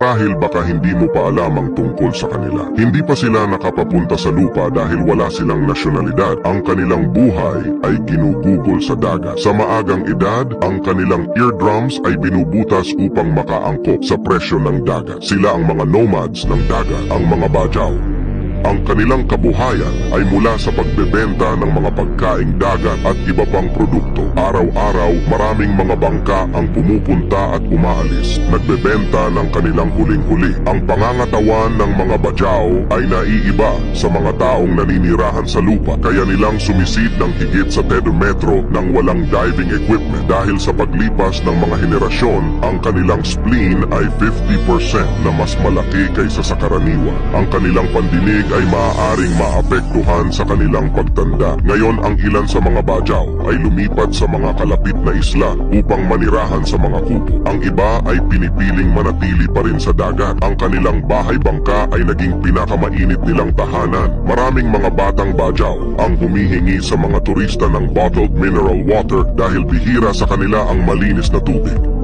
Dahil baka hindi mo pa alam ang tungkol sa kanila. Hindi pa sila nakapapunta sa lupa dahil wala silang nasyonalidad. Ang kanilang buhay ay ginugugol sa dagat. Sa maagang edad, ang kanilang eardrums ay binubutas upang makaangkop sa presyo ng dagat. Sila ang mga nomads ng dagat, ang mga bajaw. Ang kanilang kabuhayan ay mula sa pagbebenta ng mga pagkaing dagat at iba pang produkto. Araw-araw, maraming mga bangka ang pumupunta at umaalis. Nagbebenta ng kanilang huling-huli. Ang pangangatawan ng mga bajaw ay naiiba sa mga taong naninirahan sa lupa. Kaya nilang sumisid ng higit sa tedometro ng walang diving equipment. Dahil sa paglipas ng mga henerasyon, ang kanilang spleen ay 50% na mas malaki kaysa sa karaniwan. Ang kanilang pandinig ay maaaring maapektuhan sa kanilang pagtanda. Ngayon, ang ilan sa mga bajaw ay lumipat sa mga kalapit na isla upang manirahan sa mga kubo. Ang iba ay pinipiling manatili pa rin sa dagat. Ang kanilang bahay-bangka ay naging pinakamainit nilang tahanan. Maraming mga batang bajaw ang humihingi sa mga turista ng bottled mineral water dahil bihira sa kanila ang malinis na tubig.